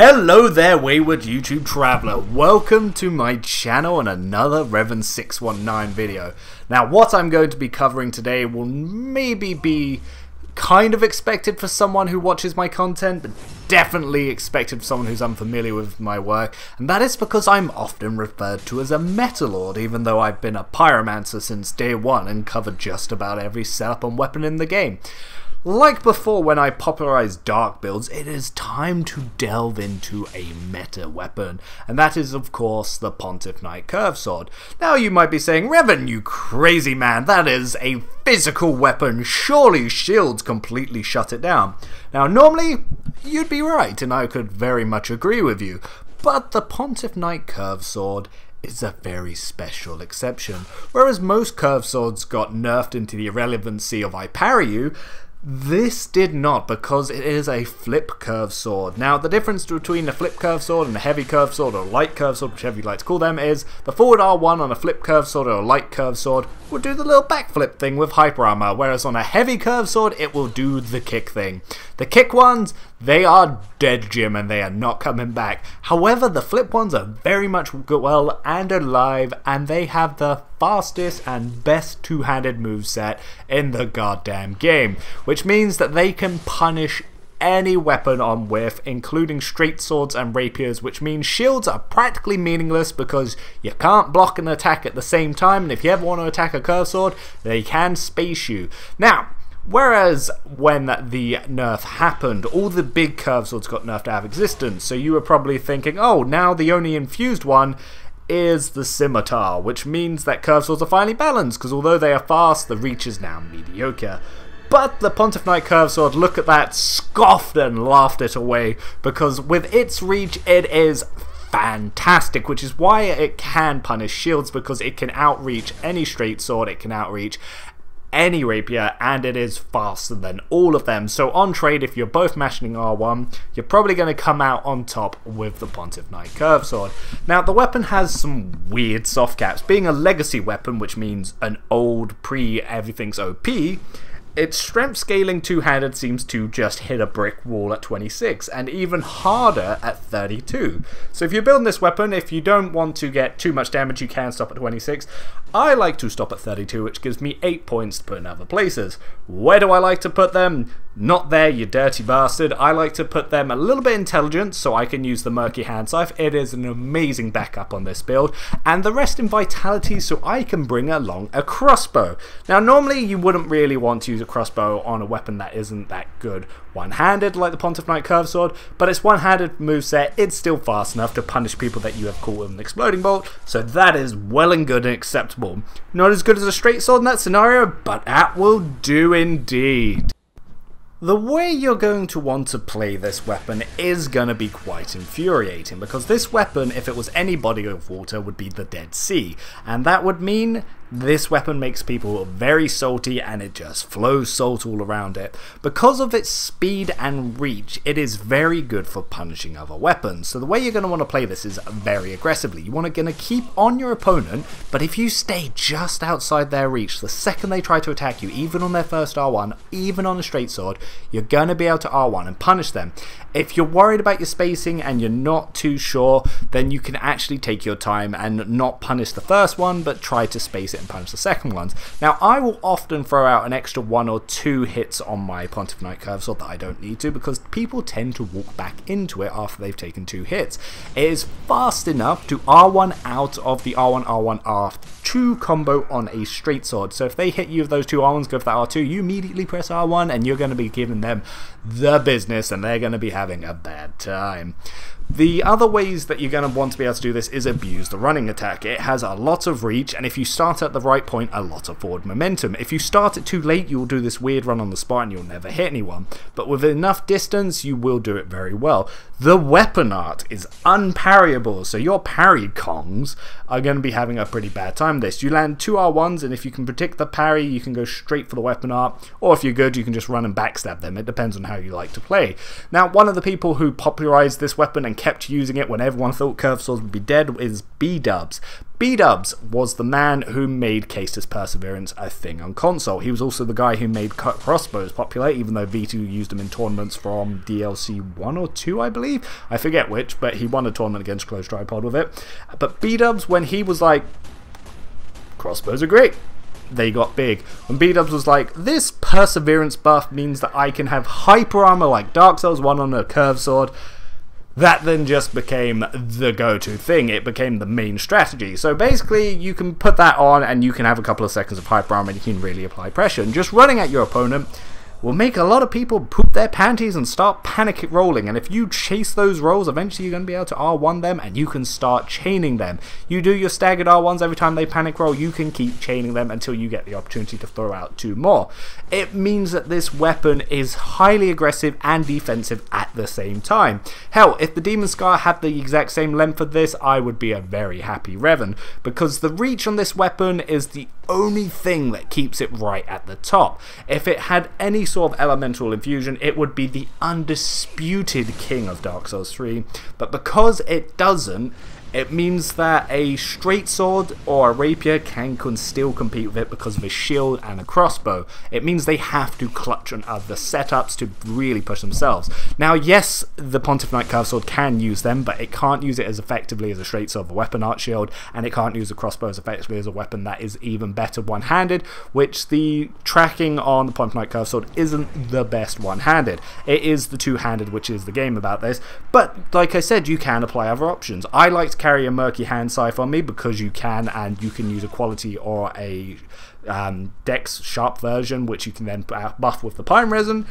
Hello there, wayward YouTube traveler. Welcome to my channel and another Revan 619 video. Now, what I'm going to be covering today will maybe be kind of expected for someone who watches my content, but definitely expected for someone who's unfamiliar with my work, and that is because I'm often referred to as a Meta Lord, even though I've been a Pyromancer since day one and covered just about every setup and weapon in the game. Like before when I popularized dark builds, it is time to delve into a meta weapon, and that is of course the Pontiff Knight Curved Sword. Now you might be saying, Revan, you crazy man, that is a physical weapon, surely shields completely shut it down. Now normally, you'd be right, and I could very much agree with you, but the Pontiff Knight Curved Sword is a very special exception. Whereas most curved swords got nerfed into the irrelevancy of I parry you, this did not, because it is a flip curved sword. Now, the difference between a flip curved sword and a heavy curved sword or a light curved sword, whichever you like to call them, is the forward R1 on a flip curved sword or a light curved sword will do the little backflip thing with hyper armor, whereas on a heavy curved sword it will do the kick thing. The kick ones, they are dead, Jim, and they are not coming back. However, the flip ones are very much well and alive, and they have the fastest and best two-handed moveset in the goddamn game, which means that they can punish any weapon on whiff, including straight swords and rapiers, which means shields are practically meaningless because you can't block and attack at the same time, and if you ever want to attack a curved sword, they can space you. Now, whereas when the nerf happened, all the big curved swords got nerfed out of existence, so you were probably thinking, oh, now the only infused one is the scimitar, which means that curved swords are finally balanced, because although they are fast, the reach is now mediocre. But the Pontiff Knight Curved Sword, look at that, scoffed and laughed it away, because with its reach it is fantastic, which is why it can punish shields, because it can outreach any straight sword, it can outreach any rapier, and it is faster than all of them. So on trade, if you're both mashing R1, you're probably going to come out on top with the Pontiff Knight Curved Sword. Now, the weapon has some weird soft caps. Being a legacy weapon, which means an old pre-everything's OP, its strength scaling two-handed seems to just hit a brick wall at 26, and even harder at 32. So if you're building this weapon, if you don't want to get too much damage, you can stop at 26. I like to stop at 32, which gives me 8 points to put in other places. Where do I like to put them? Not there, you dirty bastard. I like to put them a little bit intelligent, so I can use the Murky Hand Scythe. It is an amazing backup on this build. And the rest in Vitality, so I can bring along a crossbow. Now, normally you wouldn't really want to use a crossbow on a weapon that isn't that good one-handed, like the Pontiff Knight Curved Sword, but it's one-handed moveset. It's still fast enough to punish people that you have caught with an exploding bolt, so that is well and good and acceptable. Not as good as a straight sword in that scenario, but that will do indeed. The way you're going to want to play this weapon is going to be quite infuriating, because this weapon, if it was any body of water, would be the Dead Sea, and that would mean this weapon makes people very salty, and it just flows salt all around it. Because of its speed and reach, it is very good for punishing other weapons. So the way you're going to want to play this is very aggressively. You want to keep on your opponent, but if you stay just outside their reach, the second they try to attack you, even on their first R1, even on a straight sword, you're going to be able to R1 and punish them. If you're worried about your spacing and you're not too sure, then you can actually take your time and not punish the first one, but try to space it and punish the second ones. Now, I will often throw out an extra 1 or 2 hits on my Pontiff Knight Curved Sword that I don't need to, because people tend to walk back into it after they've taken 2 hits. It is fast enough to R1 out of the R1, R1, R2 combo on a straight sword. So if they hit you with those 2 R1s, go for that R2, you immediately press R1 and you're going to be giving them the business, and they're going to be having a bad time. The other ways that you're going to want to be able to do this is abuse the running attack. It has a lot of reach, and if you start at the right point, a lot of forward momentum. If you start it too late, you'll do this weird run on the spot and you'll never hit anyone. But with enough distance, you will do it very well. The weapon art is unparryable, so your parried Kongs are going to be having a pretty bad time this. You land 2 R1s, and if you can predict the parry, you can go straight for the weapon art, or if you're good, you can just run and backstab them. It depends on how you like to play. Now, one of the people who popularized this weapon and kept using it when everyone thought curved swords would be dead is B-dubs. B-dubs was the man who made Caestus Perseverance a thing on console. He was also the guy who made crossbows popular, even though V2 used them in tournaments from DLC 1 or 2, I believe. I forget which, but he won a tournament against Close Tripod with it. But B-dubs, when he was like, crossbows are great, they got big. When B-dubs was like, this Perseverance buff means that I can have hyper armor like Dark Souls 1 on a curved sword, that then just became the go-to thing. It became the main strategy. So basically, you can put that on and you can have a couple of seconds of hyper armor and you can really apply pressure. And just running at your opponent will make a lot of people poop their panties and start panic rolling. And if you chase those rolls, eventually you're going to be able to R1 them and you can start chaining them. You do your staggered R1s every time they panic roll, you can keep chaining them until you get the opportunity to throw out 2 more. It means that this weapon is highly aggressive and defensive at the same time. Hell, if the Demon Scar had the exact same length of this, I would be a very happy Revan, because the reach on this weapon is the only thing that keeps it right at the top. If it had any sort of elemental infusion, it would be the undisputed king of Dark Souls 3, but because it doesn't, it means that a straight sword or a rapier can still compete with it because of a shield and a crossbow. It means they have to clutch on other setups to really push themselves. Now, yes, the Pontiff Knight Curved Sword can use them, but it can't use it as effectively as a straight sword or weapon art shield, and it can't use a crossbow as effectively as a weapon that is even better one-handed, which the tracking on the Pontiff Knight Curved Sword isn't the best one-handed. It is the two-handed, which is the game about this, but like I said, you can apply other options. I like to carry a murky hand scythe on me because you can, and you can use a quality or a dex sharp version, which you can then buff with the Pyromancer resin,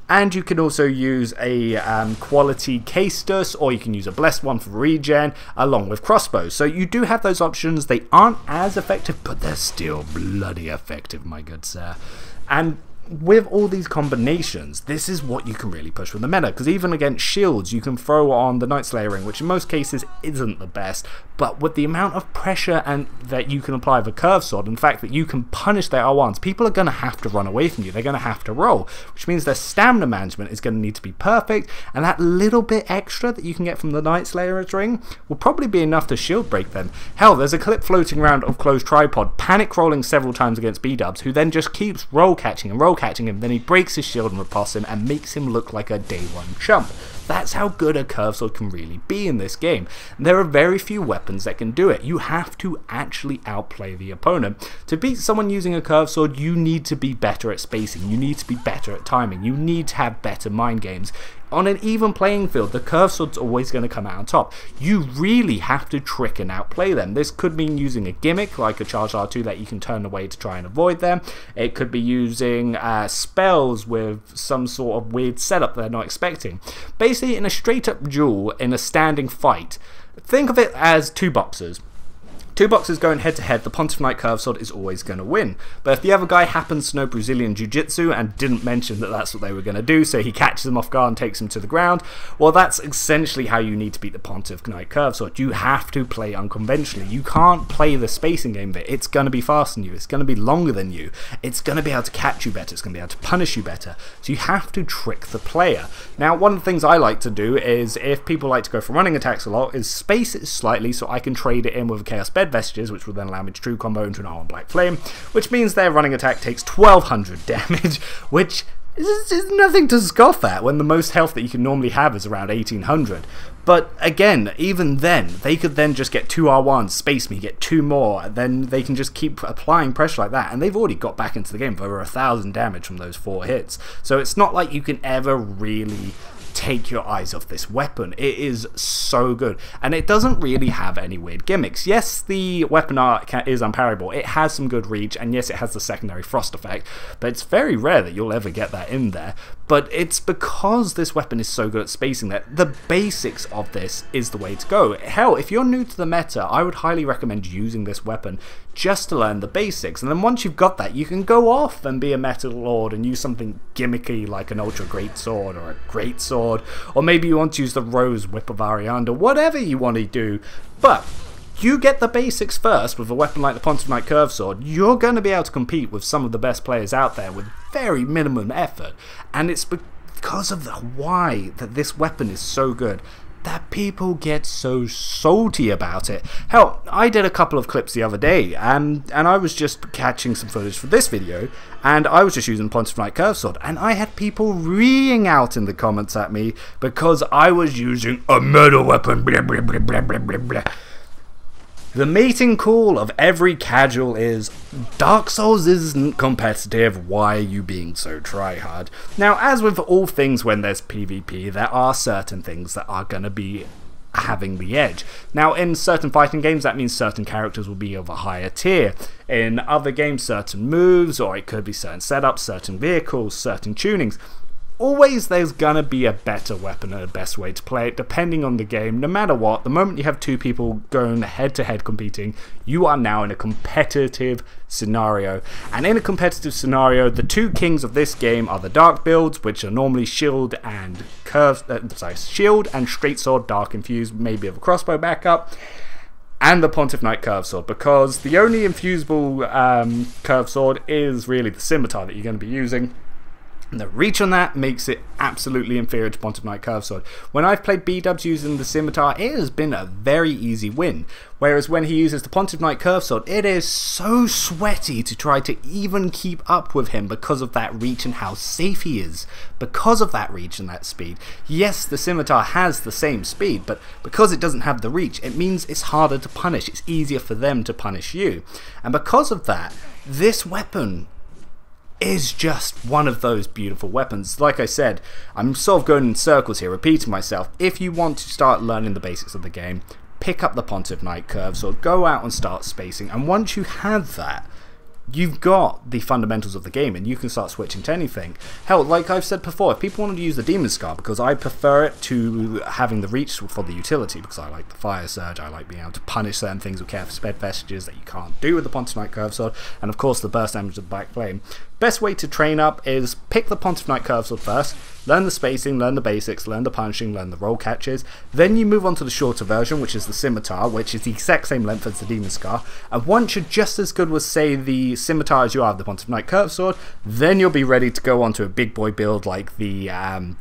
and you can also use a quality Caestus, or you can use a blessed one for regen along with crossbows. So you do have those options. They aren't as effective, but they're still bloody effective, my good sir. And with all these combinations, this is what you can really push with the meta, because even against shields you can throw on the Night Slayer ring, which in most cases isn't the best, but with the amount of pressure and that you can apply with a curved sword, and the fact that you can punish their R1s, people are going to have to run away from you, they're going to have to roll, which means their stamina management is going to need to be perfect, and that little bit extra that you can get from the Night Slayer's ring will probably be enough to shield break them. Hell, there's a clip floating around of Closed Tripod panic rolling several times against B-dubs, who then just keeps roll catching him, then he breaks his shield and riposts him and makes him look like a day one chump. That's how good a curved sword can really be in this game. There are very few weapons that can do it. You have to actually outplay the opponent. To beat someone using a curved sword, you need to be better at spacing, you need to be better at timing, you need to have better mind games. On an even playing field, the curved sword's always going to come out on top. You really have to trick and outplay them. This could mean using a gimmick like a charged R2 that you can turn away to try and avoid them. It could be using spells with some sort of weird setup they're not expecting. Basically, in a straight up duel, in a standing fight, think of it as two boxers. Two boxers going head to head, the Pontiff Knight Curved Sword is always going to win. But if the other guy happens to know Brazilian Jiu-Jitsu and didn't mention that that's what they were going to do, so he catches him off guard and takes him to the ground, well, that's essentially how you need to beat the Pontiff Knight Curved Sword. You have to play unconventionally. You can't play the spacing game bit. It's going to be faster than you. It's going to be longer than you. It's going to be able to catch you better. It's going to be able to punish you better. So you have to trick the player. Now, one of the things I like to do is, if people like to go for running attacks a lot, is space it slightly so I can trade it in with a Chaos Bed Vestiges, which will then allow me to true combo into an R1 Black Flame, which means their running attack takes 1200 damage, which is nothing to scoff at when the most health that you can normally have is around 1800. But again, even then, they could then just get 2 R1s, space me, get 2 more, and then they can just keep applying pressure like that, and they've already got back into the game with over 1000 damage from those 4 hits. So it's not like you can ever really take your eyes off this weapon. It is so good, and it doesn't really have any weird gimmicks. Yes, the weapon art is unparryable, it has some good reach, and yes, it has the secondary frost effect, but it's very rare that you'll ever get that in there. But it's because this weapon is so good at spacing that the basics of this is the way to go. Hell, if you're new to the meta, I would highly recommend using this weapon just to learn the basics, and then once you've got that, you can go off and be a Metal Lord and use something gimmicky like an Ultra Great Sword or a Great Sword, or maybe you want to use the Rose Whip of Arianda, whatever you want to do. But you get the basics first with a weapon like the Pontiff Knight Curved Sword, you're going to be able to compete with some of the best players out there with very minimum effort, and it's because of the why that this weapon is so good. that people get so salty about it. Hell, I did a couple of clips the other day, and I was just catching some footage for this video, and I was just using Pontiff Knight Curve Sword, and I had people reeing out in the comments at me because I was using a metal weapon. Blah, blah, blah, blah, blah, blah, blah. The mating call of every casual is, Dark Souls isn't competitive, why are you being so tryhard? Now, as with all things when there's PvP, there are certain things that are going to be having the edge. Now, in certain fighting games, that means certain characters will be of a higher tier. In other games, certain moves, or it could be certain setups, certain vehicles, certain tunings. Always there's gonna be a better weapon and a best way to play it, depending on the game. No matter what, the moment you have two people going head-to-head competing, you are now in a competitive scenario. And in a competitive scenario, the two kings of this game are the dark builds, which are normally shield and shield and straight sword dark infused, maybe of a crossbow backup, and the Pontiff Knight Curve Sword, because the only infusible curve sword is really the scimitar that you're going to be using. And the reach on that makes it absolutely inferior to Pontiff Knight Curve Sword. When I've played B-dubs using the scimitar, it has been a very easy win. Whereas when he uses the Pontiff Knight Curve Sword, it is so sweaty to try to even keep up with him because of that reach and how safe he is. Because of that reach and that speed. Yes, the scimitar has the same speed, but because it doesn't have the reach, it means it's harder to punish. It's easier for them to punish you. And because of that, this weapon is just one of those beautiful weapons. Like I said, I'm sort of going in circles here, repeating myself. If you want to start learning the basics of the game, pick up the Pontiff Knight Curve Sword, go out and start spacing, and once you have that, you've got the fundamentals of the game and you can start switching to anything. Hell, like I've said before, if people want to use the Demon Scar, because I prefer it to having the reach for the utility, because I like the Fire Surge, I like being able to punish certain things with Careful Sped Vestiges that you can't do with the Pontiff Knight Curve Sword, and of course the burst damage of the Black Flame. Best way to train up is pick the Pontiff Knight Curve Sword first, learn the spacing, learn the basics, learn the punishing, learn the roll catches, then you move on to the shorter version, which is the Scimitar, which is the exact same length as the Demon Scar, and once you're just as good with, say, the Scimitar as you are with the Pontiff Knight Curve Sword, then you'll be ready to go on to a big boy build like the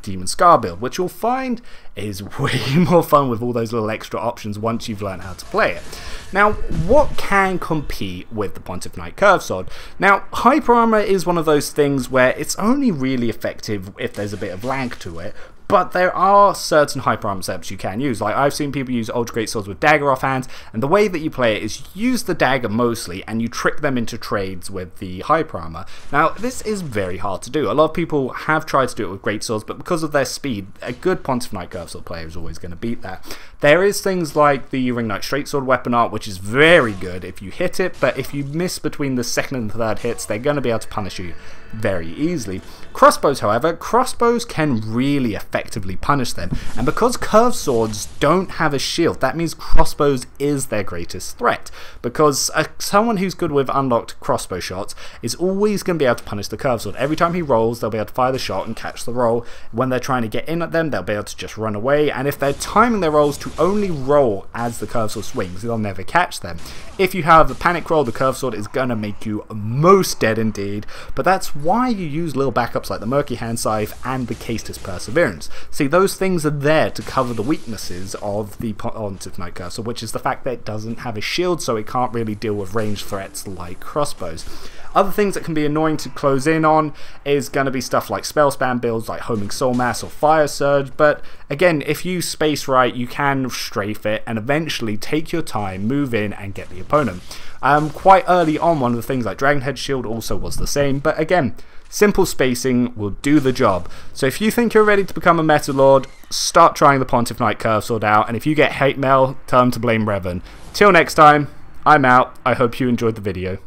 Demon Scar build, which you'll find is way more fun with all those little extra options once you've learned how to play it. Now, what can compete with the Pontiff Knight Curve Sword? Now, Hyper Armor is one of those things where it's only really effective if there's a bit of lag to it, but there are certain Hyper Armor setups you can use. Like, I've seen people use Ultra Great Swords with dagger offhands, and the way that you play it is you use the dagger mostly, and you trick them into trades with the Hyper Armor. Now, this is very hard to do. A lot of people have tried to do it with Great Swords, but because of their speed, a good Pontiff Knight Curve Sword player is always going to beat that. There is things like the Ring Knight Straight Sword weapon art, which is very good if you hit it, but if you miss between the second and third hits, they're going to be able to punish you very easily. Crossbows, however, crossbows can really effectively punish them, and because curved swords don't have a shield, that means crossbows is their greatest threat, because someone who's good with unlocked crossbow shots is always going to be able to punish the curved sword. Every time he rolls, they'll be able to fire the shot and catch the roll. When they're trying to get in at them, they'll be able to just run away, and if they're timing their rolls to only roll as the curved sword swings, they'll never catch them. If you have a panic roll, the curved sword is going to make you most dead indeed, but that's why you use little backups like the Murky Hand Scythe and the Caestus Perseverance. See, those things are there to cover the weaknesses of the Pontiff Knight Curve Sword, which is the fact that it doesn't have a shield, so it can't really deal with ranged threats like crossbows. Other things that can be annoying to close in on is going to be stuff like spell spam builds like Homing Soul Mass or Fire Surge, but again, if you space right, you can strafe it and eventually take your time, move in and get the opponent. Quite early on, one of the things like Dragonhead Shield also was the same, but again, simple spacing will do the job. So if you think you're ready to become a Meta Lord, start trying the Pontiff Knight Curve Sword out, and if you get hate mail, tell them to blame Revan. Till next time, I'm out. I hope you enjoyed the video.